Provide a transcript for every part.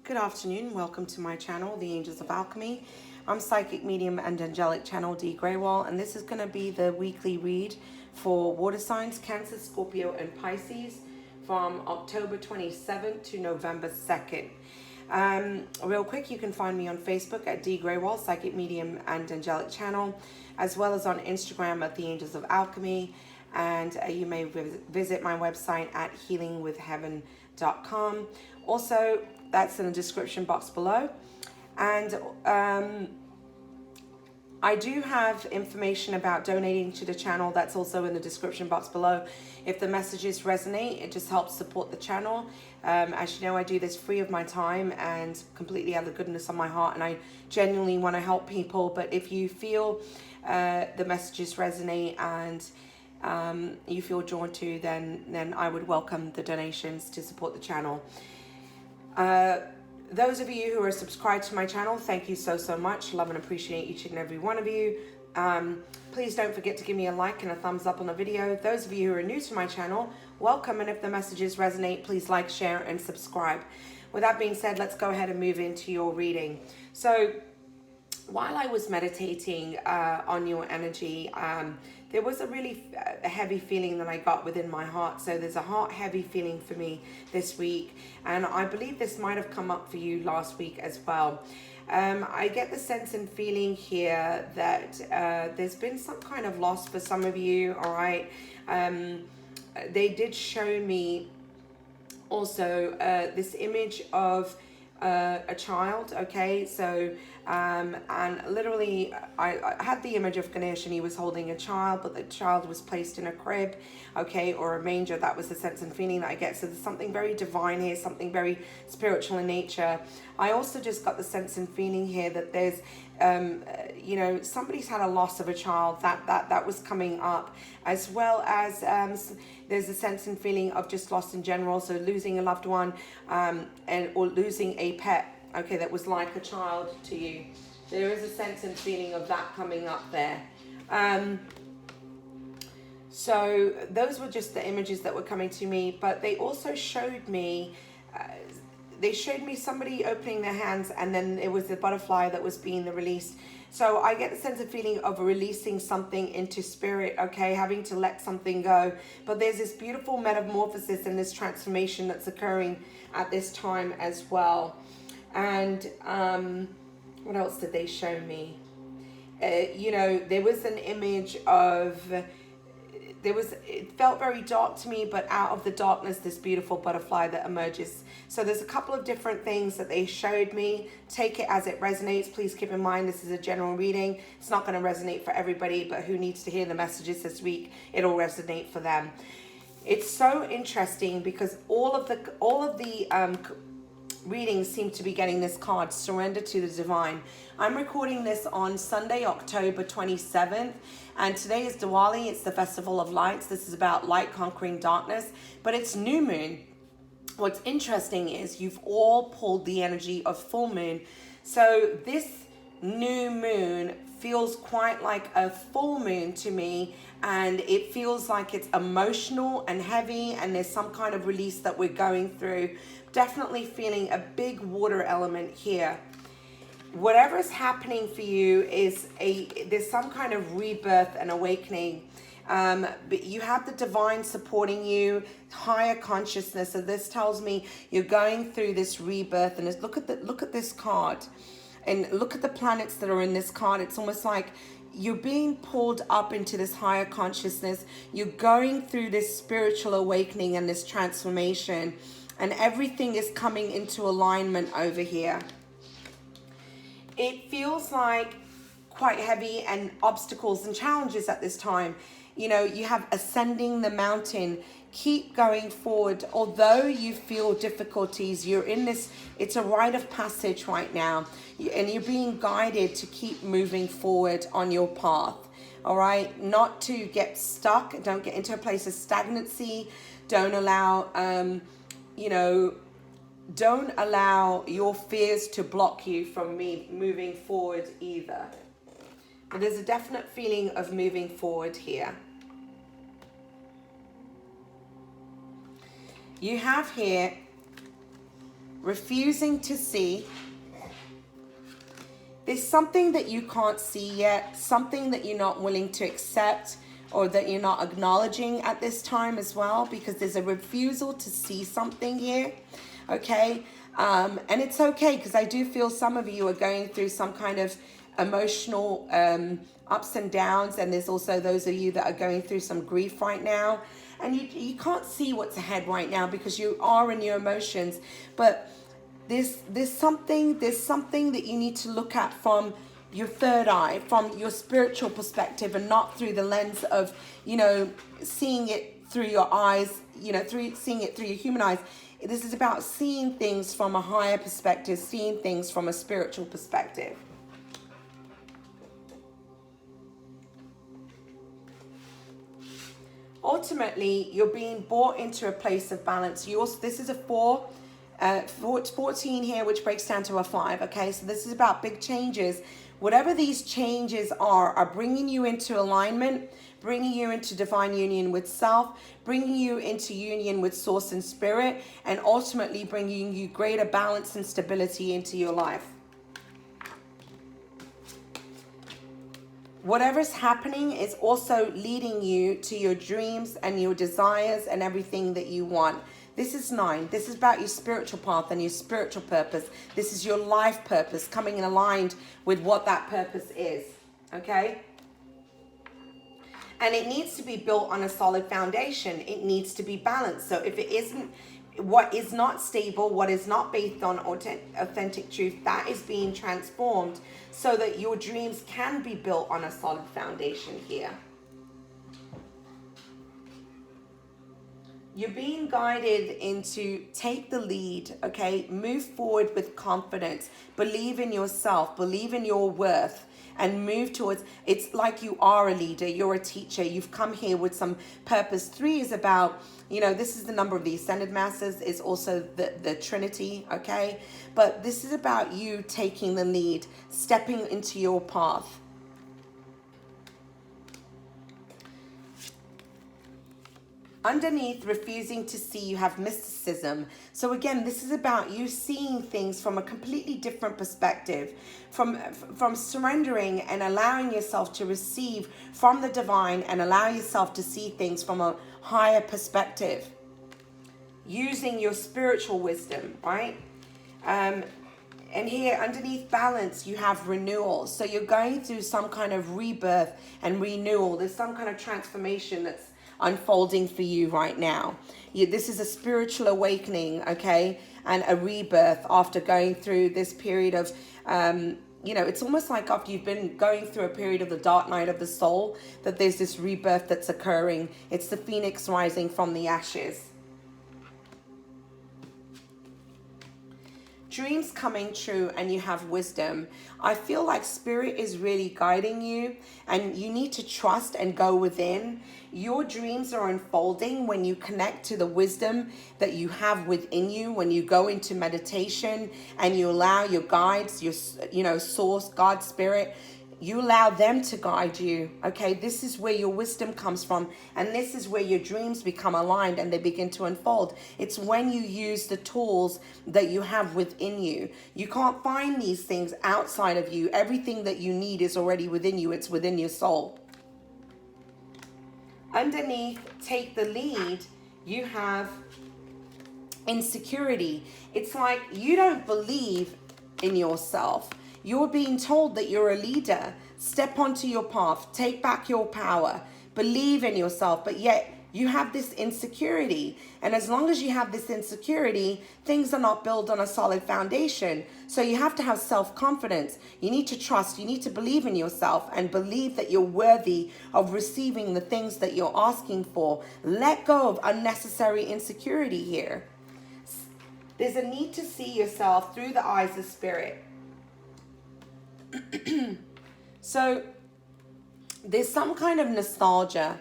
Good afternoon, welcome to my channel, the Angels of Alchemy. I'm Psychic Medium and Angelic Channel Dee Grewal, and this is going to be the weekly read for water signs, Cancer, Scorpio, and Pisces from October 27th to November 2nd. Real quick, you can find me on Facebook at Dee Grewal, Psychic Medium and Angelic Channel, as well as on Instagram at the Angels of Alchemy, and you may visit my website at healingwithheaven.com. Also, that's in the description box below. And I do have information about donating to the channel. That's also in the description box below. If the messages resonate, it just helps support the channel. As you know, I do this free of my time and completely out of the goodness of my heart, and I genuinely want to help people. But if you feel the messages resonate and you feel drawn to, then I would welcome the donations to support the channel. Those of you who are subscribed to my channel, thank you so much. Love and appreciate each and every one of you. Please don't forget to give me a like and a thumbs up on the video. Those of you who are new to my channel, welcome, and if the messages resonate, please like, share, and subscribe. With that being said, let's go ahead and move into your reading. So while I was meditating on your energy, there was a really heavy feeling that I got within my heart. So there's a heart heavy feeling for me this week, and I believe this might have come up for you last week as well. I get the sense and feeling here that there's been some kind of loss for some of you, all right? They did show me also this image of a child, okay? So and literally I had the image of Ganesh, and he was holding a child, but the child was placed in a crib, okay, or a manger. That was the sense and feeling that I get. So there's something very divine here, something very spiritual in nature. I also just got the sense and feeling here that there's you know, somebody's had a loss of a child that was coming up, as well as there's a sense and feeling of just loss in general, so losing a loved one or losing a pet, okay, that was like a child to you. There is a sense and feeling of that coming up there. So those were just the images that were coming to me, but they also showed me somebody opening their hands, and then it was a butterfly that was being released. So I get the sense of feeling of releasing something into spirit, okay, having to let something go. But there's this beautiful metamorphosis and this transformation that's occurring at this time as well. And what else did they show me? You know, there was an image of, it felt very dark to me, but out of the darkness, this beautiful butterfly that emerges. So there's a couple of different things that they showed me. Take it as it resonates. Please keep in mind, this is a general reading. It's not going to resonate for everybody, but who needs to hear the messages this week, it'll resonate for them. It's so interesting because all of the readings seem to be getting this card, Surrender to the Divine. I'm recording this on Sunday, October 27th, and today is Diwali. It's the Festival of Lights. This is about light conquering darkness, but it's new moon. What's interesting is you've all pulled the energy of full moon. So this new moon feels quite like a full moon to me, and it feels like it's emotional and heavy, and there's some kind of release that we're going through. Definitely feeling a big water element here. Whatever's happening for you is there's some kind of rebirth and awakening. But you have the divine supporting you, higher consciousness. So this tells me you're going through this rebirth. And look at this card, and look at the planets that are in this card. It's almost like you're being pulled up into this higher consciousness. You're going through this spiritual awakening and this transformation, and everything is coming into alignment over here. It feels like quite heavy and obstacles and challenges at this time. You know, you have ascending the mountain. Keep going forward. Although you feel difficulties, you're in this, it's a rite of passage right now. And you're being guided to keep moving forward on your path. All right? Not to get stuck. Don't get into a place of stagnancy. Don't allow, you know, don't allow your fears to block you from moving forward either. But there's a definite feeling of moving forward here. You have here refusing to see. There's something that you can't see yet, something that you're not willing to accept, or that you're not acknowledging at this time as well, because there's a refusal to see something here, okay? And it's okay, because I do feel some of you are going through some kind of emotional ups and downs, and there's also those of you that are going through some grief right now, and you can't see what's ahead right now because you are in your emotions, but there's something that you need to look at from your third eye, from your spiritual perspective, and not through the lens of, seeing it through your eyes, seeing it through your human eyes. This is about seeing things from a higher perspective, seeing things from a spiritual perspective. Ultimately, you're being brought into a place of balance. This is a 14 here, which breaks down to a 5, okay? So this is about big changes. Whatever these changes are bringing you into alignment, bringing you into divine union with self, bringing you into union with source and spirit, and ultimately bringing you greater balance and stability into your life. Whatever's happening is also leading you to your dreams and your desires and everything that you want. This is 9. This is about your spiritual path and your spiritual purpose. This is your life purpose, coming in aligned with what that purpose is, okay? And it needs to be built on a solid foundation. It needs to be balanced. So if it isn't, what is not stable, what is not based on authentic truth, that is being transformed so that your dreams can be built on a solid foundation here. You're being guided into take the lead, okay? Move forward with confidence. Believe in yourself. Believe in your worth. And move towards, it's like you are a leader. You're a teacher. You've come here with some purpose. 3 is about, this is the number of the Ascended Masters. Is also the Trinity, okay? But this is about you taking the lead, stepping into your path. Underneath refusing to see, you have mysticism. So again, this is about you seeing things from a completely different perspective, from surrendering and allowing yourself to receive from the divine and allow yourself to see things from a higher perspective, using your spiritual wisdom, right? And here underneath balance, you have renewal. So you're going through some kind of rebirth and renewal. There's some kind of transformation that's unfolding for you right now. This is a spiritual awakening, okay, and a rebirth after going through this period of it's almost like after you've been going through a period of the dark night of the soul, that there's this rebirth that's occurring. It's the phoenix rising from the ashes. Dreams coming true, and you have wisdom. I feel like spirit is really guiding you, and you need to trust and go within. Your dreams are unfolding when you connect to the wisdom that you have within you, when you go into meditation and you allow your guides, your source, God, spirit, you allow them to guide you, okay? This is where your wisdom comes from, and this is where your dreams become aligned and they begin to unfold. It's when you use the tools that you have within you. You can't find these things outside of you. Everything that you need is already within you. It's within your soul. Underneath, take the lead, you have insecurity. It's like you don't believe in yourself. You're being told that you're a leader. Step onto your path. Take back your power. Believe in yourself. But yet you have this insecurity. And as long as you have this insecurity, things are not built on a solid foundation. So you have to have self-confidence. You need to trust. You need to believe in yourself and believe that you're worthy of receiving the things that you're asking for. Let go of unnecessary insecurity here. There's a need to see yourself through the eyes of spirit. So there's some kind of nostalgia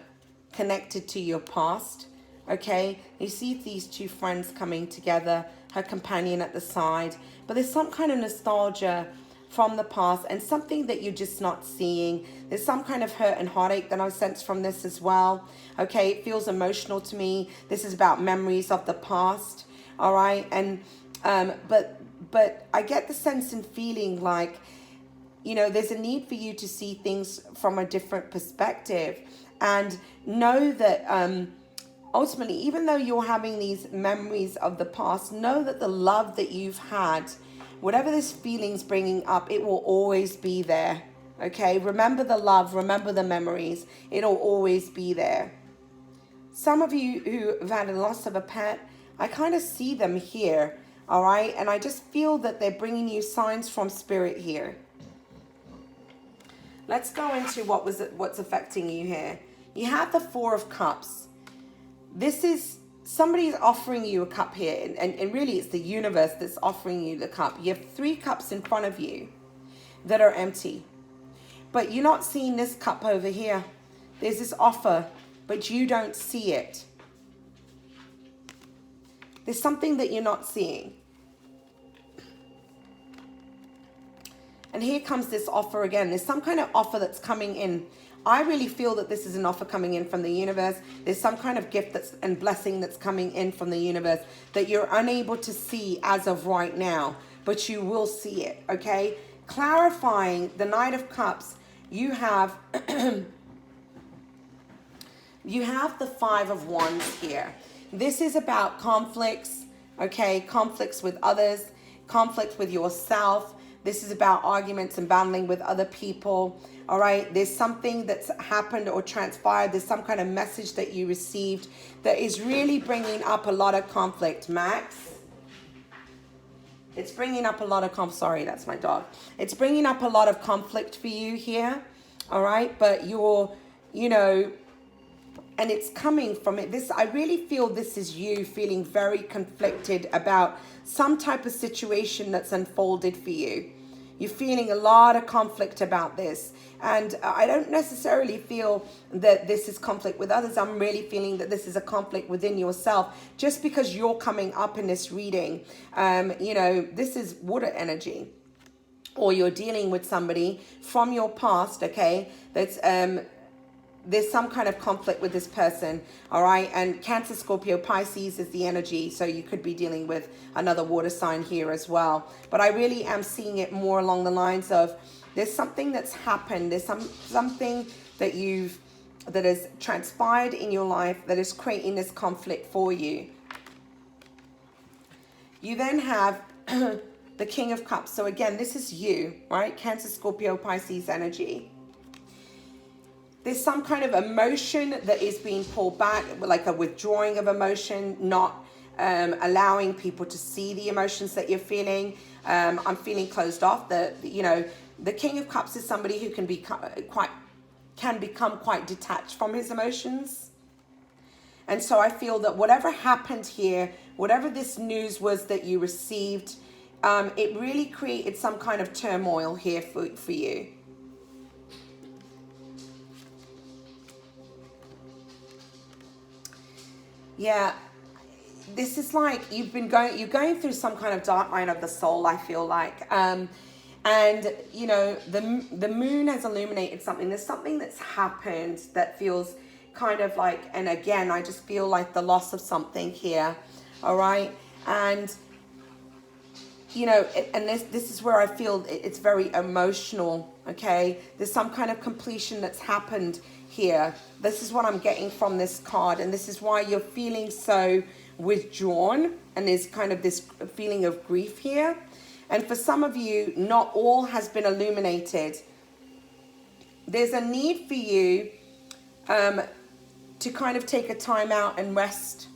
connected to your past, okay? You see these two friends coming together, her companion at the side, but there's some kind of nostalgia from the past and something that you're just not seeing. There's some kind of hurt and heartache that I sense from this as well, okay? It feels emotional to me. This is about memories of the past, all right? And But I get the sense and feeling like, you know, there's a need for you to see things from a different perspective, and know that ultimately, even though you're having these memories of the past, know that the love that you've had, whatever this feeling's bringing up, it will always be there. Okay, remember the love, remember the memories. It'll always be there. Some of you who have had a loss of a pet, I kind of see them here, all right? And I just feel that they're bringing you signs from spirit here. Let's go into what's affecting you here. You have the Four of Cups. This is somebody's offering you a cup here, and really it's the universe that's offering you the cup. You have 3 cups in front of you that are empty. But you're not seeing this cup over here. There's this offer, but you don't see it. There's something that you're not seeing. And here comes this offer again. There's some kind of offer that's coming in. I really feel that this is an offer coming in from the universe. There's some kind of gift and blessing that's coming in from the universe that you're unable to see as of right now, but you will see it, okay? Clarifying the Knight of Cups, you have you have the Five of Wands here. This is about conflicts, okay? Conflicts with others, conflicts with yourself. This is about arguments and battling with other people, all right? There's something that's happened or transpired. There's some kind of message that you received that is really bringing up a lot of conflict, Max. It's bringing up a lot of sorry, that's my dog. It's bringing up a lot of conflict for you here, all right? But you're, you know, and it's coming from it. This, I really feel this is you feeling very conflicted about some type of situation that's unfolded for you. You're feeling a lot of conflict about this. And I don't necessarily feel that this is conflict with others. I'm really feeling that this is a conflict within yourself, just because you're coming up in this reading. You know, this is water energy, or you're dealing with somebody from your past, okay, that's there's some kind of conflict with this person, all right? And Cancer, Scorpio, Pisces is the energy, so you could be dealing with another water sign here as well. But I really am seeing it more along the lines of there's something that's happened. There's something that has transpired in your life that is creating this conflict for you. You then have the King of Cups. So again, this is you, right? Cancer, Scorpio, Pisces energy. There's some kind of emotion that is being pulled back, like a withdrawing of emotion, not allowing people to see the emotions that you're feeling. I'm feeling closed off. You know, the King of Cups is somebody who can become quite detached from his emotions. And so I feel that whatever happened here, whatever this news was that you received, it really created some kind of turmoil here for you. Yeah, this is like you're going through some kind of dark night of the soul, I feel like. And, you know, the moon has illuminated something. There's something that's happened that feels kind of like, and again, I just feel like the loss of something here, all right? And, you know, and this is where I feel it's very emotional, okay? There's some kind of completion that's happened here. This is what I'm getting from this card, and this is why you're feeling so withdrawn, and there's kind of this feeling of grief here. And for some of you, not all has been illuminated. There's a need for you to kind of take a time out and rest.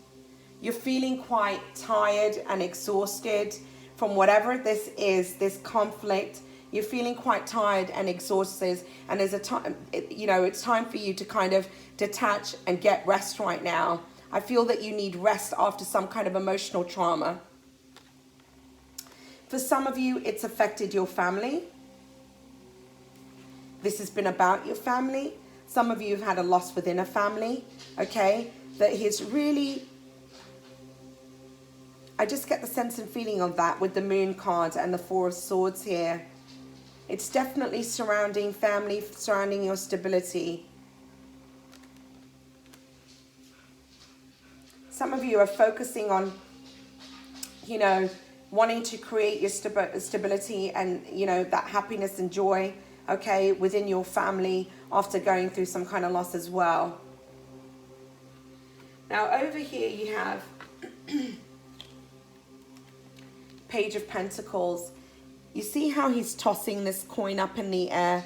You're feeling quite tired and exhausted from whatever this is, this conflict. You're feeling quite tired and exhausted, and there's a time, you know, it's time for you to kind of detach and get rest right now. I feel that you need rest after some kind of emotional trauma. For some of you, it's affected your family. This has been about your family. Some of you have had a loss within a family, okay? That has really, I just get the sense and feeling of that with the Moon card and the Four of Swords here. It's definitely surrounding family, surrounding your stability. Some of you are focusing on, you know, wanting to create your stability and, you know, that happiness and joy, okay, within your family after going through some kind of loss as well. Now over here you have Page of Pentacles. You see how he's tossing this coin up in the air?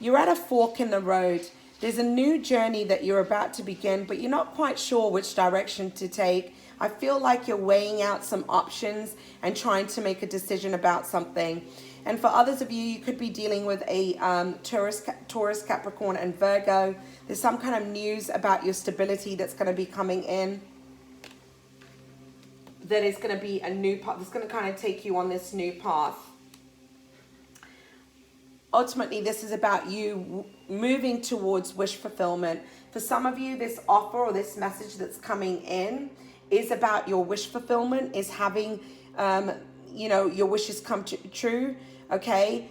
You're at a fork in the road. There's a new journey that you're about to begin, but you're not quite sure which direction to take. I feel like you're weighing out some options and trying to make a decision about something. And for others of you, you could be dealing with a Taurus, Capricorn, and Virgo. There's some kind of news about your stability that's going to be coming in. That is going to be a new path. That's going to kind of take you on this new path. Ultimately, this is about you moving towards wish fulfillment. For some of you, this offer or this message that's coming in is about your wish fulfillment, is having, you know, your wishes come true, okay?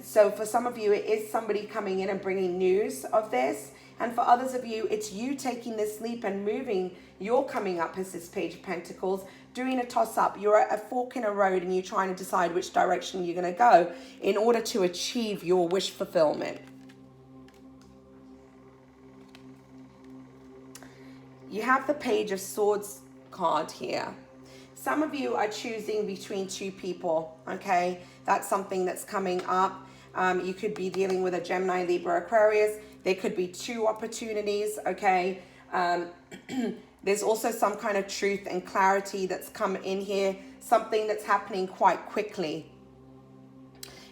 So for some of you, it is somebody coming in and bringing news of this. And for others of you, it's you taking this leap and moving. You're coming up as this Page of Pentacles, doing a toss-up. You're at a fork in a road and you're trying to decide which direction you're going to go in order to achieve your wish fulfillment. You have the Page of Swords card here. Some of you are choosing between two people, okay? That's something that's coming up. You could be dealing with a Gemini, Libra, Aquarius. There could be two opportunities, okay? There's also some kind of truth and clarity that's come in here. Something that's happening quite quickly.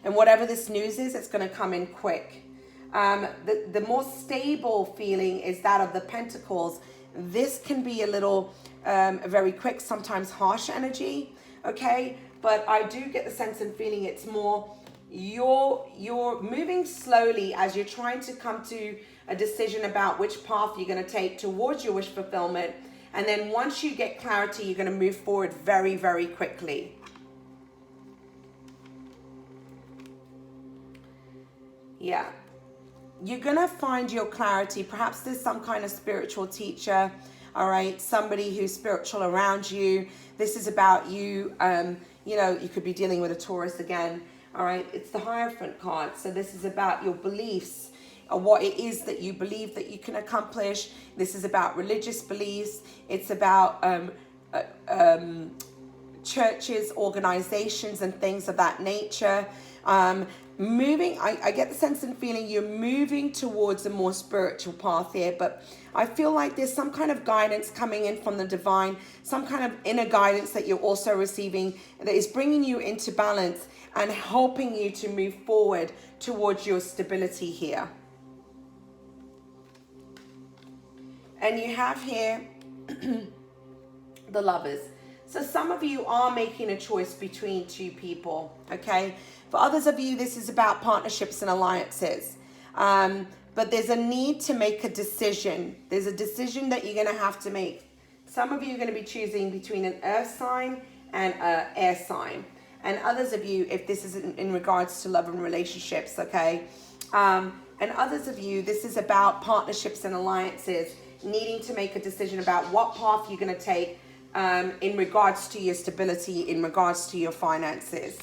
And whatever this news is, it's going to come in quick. The more stable feeling is that of the Pentacles. This can be a little very quick, sometimes harsh energy, okay? But I do get the sense and feeling it's more you're moving slowly as you're trying to come to a decision about which path you're going to take towards your wish fulfillment. And then once you get clarity, you're going to move forward very, very quickly. Yeah. You're going to find your clarity. Perhaps there's some kind of spiritual teacher, all right? Somebody who's spiritual around you. This is about you. You know, you could be dealing with a Taurus again, all right? It's the Hierophant card. So this is about your beliefs, or what it is that you believe that you can accomplish. This is about religious beliefs. It's about churches, organizations, and things of that nature. I get the sense and feeling you're moving towards a more spiritual path here, but I feel like there's some kind of guidance coming in from the divine, some kind of inner guidance that you're also receiving that is bringing you into balance and helping you to move forward towards your stability here. And you have here the Lovers. So some of you are making a choice between two people, okay? For others of you, this is about partnerships and alliances. But there's a need to make a decision. There's a decision that you're going to have to make. Some of you are going to be choosing between an earth sign and an air sign. And others of you, if this is in regards to love and relationships, okay? And others of you, this is about partnerships and alliances, needing to make a decision about what path you're going to take in regards to your stability, in regards to your finances.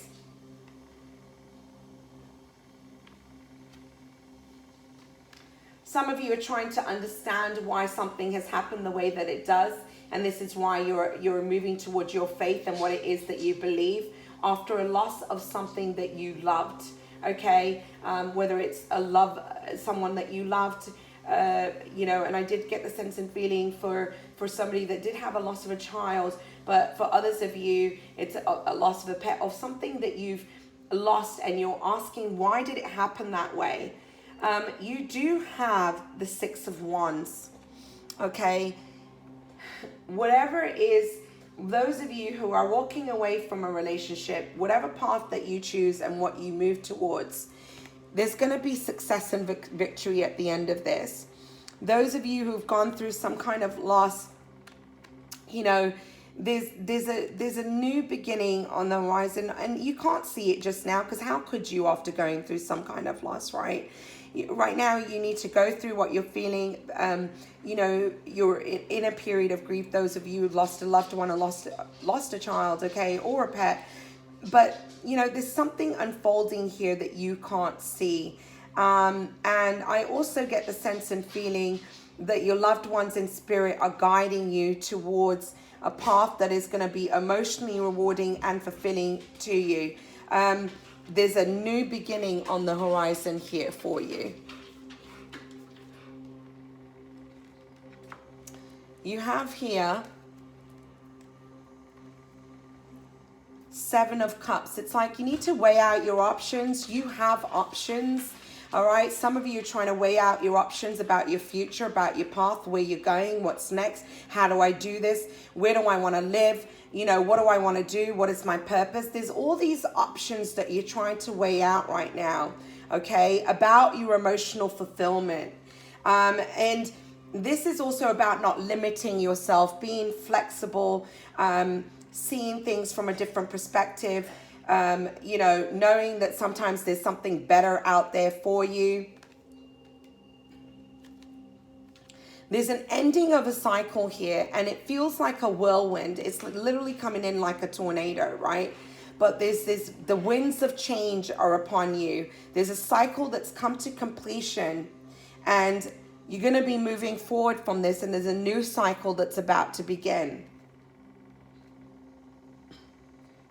Some of you are trying to understand why something has happened the way that it does, and this is why you're moving towards your faith and what it is that you believe after a loss of something that you loved, okay? Whether it's someone that you loved, you know, and I did get the sense and feeling for somebody that did have a loss of a child, but for others of you, it's a loss of a pet, of something that you've lost, and you're asking, why did it happen that way? You do have the Six of Wands, okay? Whatever it is, those of you who are walking away from a relationship, whatever path that you choose and what you move towards, there's going to be success and victory at the end of this. Those of you who've gone through some kind of loss, you know, there's a new beginning on the horizon, and you can't see it just now, because how could you after going through some kind of loss, right? Right now, you need to go through what you're feeling. You know, you're in a period of grief. Those of you who lost a loved one or lost a child, okay, or a pet. but you know, there's something unfolding here that you can't see. And I also get the sense and feeling that your loved ones in spirit are guiding you towards a path that is going to be emotionally rewarding and fulfilling to you. There's a new beginning on the horizon here for you. You have here Seven of Cups. It's like you need to weigh out your options. You have options. All right. Some of you are trying to weigh out your options about your future, about your path, where you're going, what's next. How do I do this? Where do I want to live? You know, what do I want to do? What is my purpose? There's all these options that you're trying to weigh out right now. Okay. About your emotional fulfillment. And this is also about not limiting yourself, being flexible, seeing things from a different perspective, you know, knowing that sometimes there's something better out there for you. There's an ending of a cycle here, and it feels like a whirlwind. It's literally coming in like a tornado, right? But there's this, the winds of change are upon you. There's a cycle that's come to completion, and you're going to be moving forward from this, and there's a new cycle that's about to begin.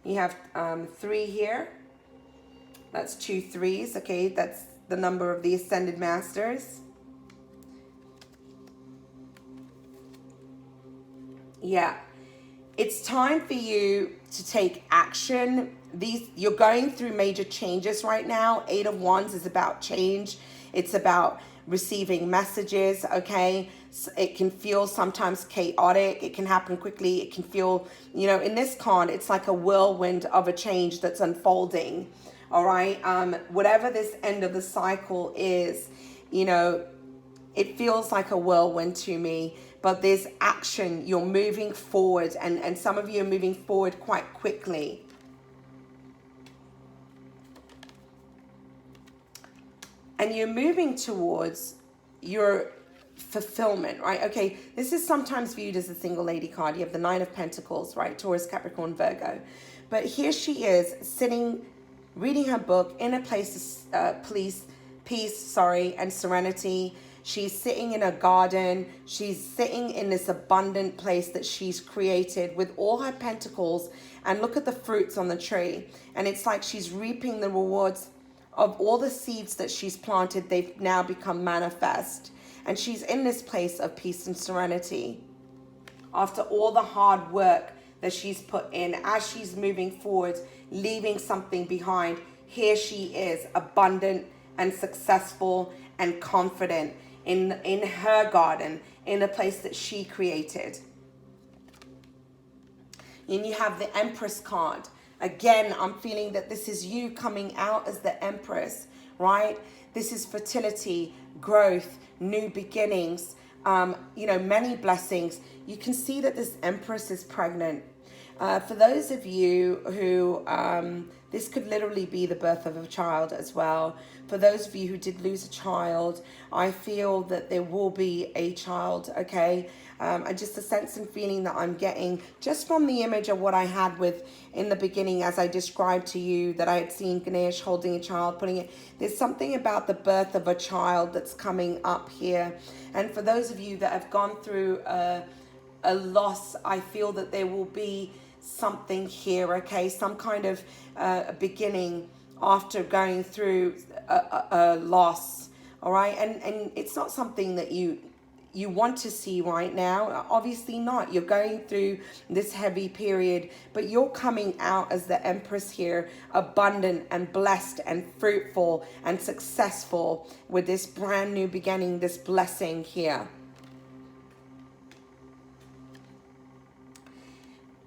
You have 3 here. That's 2 3s. Okay, that's the number of the Ascended Masters. Yeah, it's time for you to take action. You're going through major changes right now. 8 of Wands is about change. It's about receiving messages, okay? It can feel sometimes chaotic. It can happen quickly. It can feel, you know, in this card, it's like a whirlwind of a change that's unfolding, all right? Whatever this end of the cycle is, you know, it feels like a whirlwind to me, but there's action. You're moving forward, and some of you are moving forward quite quickly. And you're moving towards your fulfillment, right? Okay, this is sometimes viewed as a single lady card. You have the 9 of Pentacles, right? Taurus, Capricorn, Virgo. But here she is sitting, reading her book in a place of peace, and serenity. She's sitting in a garden. She's sitting in this abundant place that she's created with all her pentacles. And look at the fruits on the tree. And it's like she's reaping the rewards of all the seeds that she's planted. They've now become manifest. And she's in this place of peace and serenity after all the hard work that she's put in. As she's moving forward, leaving something behind, here she is, abundant and successful and confident in her garden, in the place that she created. And you have the Empress card. Again, I'm feeling that this is you coming out as the Empress, right? This is fertility, growth, new beginnings, you know, many blessings. You can see that this Empress is pregnant. For those of you who, this could literally be the birth of a child as well. For those of you who did lose a child, I feel that there will be a child, okay? And just a sense and feeling that I'm getting just from the image of what I had with in the beginning, as I described to you, that I had seen Ganesh holding a child, putting it. There's something about the birth of a child that's coming up here. And for those of you that have gone through a loss, I feel that there will be something here, okay? Some kind of beginning after going through a loss, all right? And it's not something that you want to see right now. Obviously not. You're going through this heavy period, but you're coming out as the Empress here, abundant and blessed and fruitful and successful with this brand new beginning, this blessing here.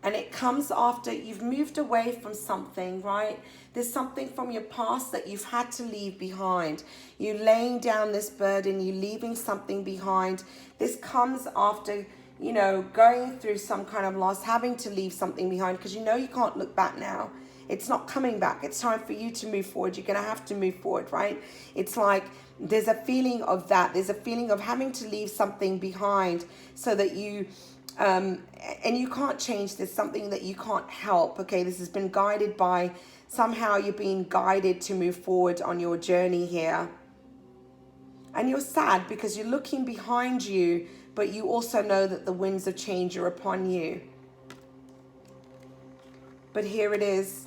And it comes after you've moved away from something, right? There's something from your past that you've had to leave behind. You're laying down this burden, you're leaving something behind. This comes after, you know, going through some kind of loss, having to leave something behind, because you know you can't look back now. It's not coming back. It's time for you to move forward. You're going to have to move forward, right? It's like there's a feeling of that. There's a feeling of having to leave something behind so that you And you can't change this, something that you can't help. Okay, this has been guided by, somehow you're being guided to move forward on your journey here. And you're sad because you're looking behind you, but you also know that the winds of change are upon you. But here it is,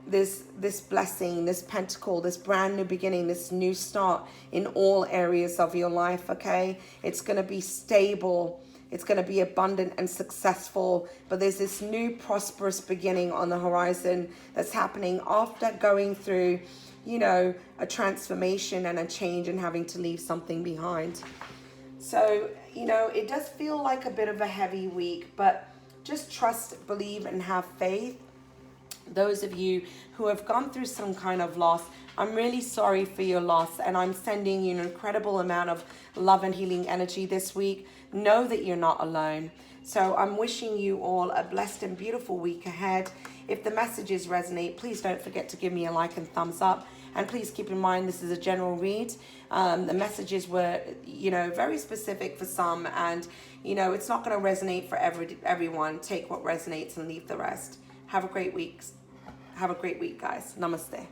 this blessing, this pentacle, this brand new beginning, this new start in all areas of your life, okay? It's going to be stable. It's going to be abundant and successful. But there's this new prosperous beginning on the horizon that's happening after going through, you know, a transformation and a change and having to leave something behind. So, you know, it does feel like a bit of a heavy week, but just trust, believe, and have faith. Those of you who have gone through some kind of loss, I'm really sorry for your loss, and I'm sending you an incredible amount of love and healing energy this week. Know that you're not alone. So I'm wishing you all a blessed and beautiful week ahead. If the messages resonate, please don't forget to give me a like and thumbs up. And please keep in mind, this is a general read. The messages were, you know, very specific for some, and, you know, it's not going to resonate for everyone. Take what resonates and leave the rest. Have a great week. Have a great week, guys. Namaste.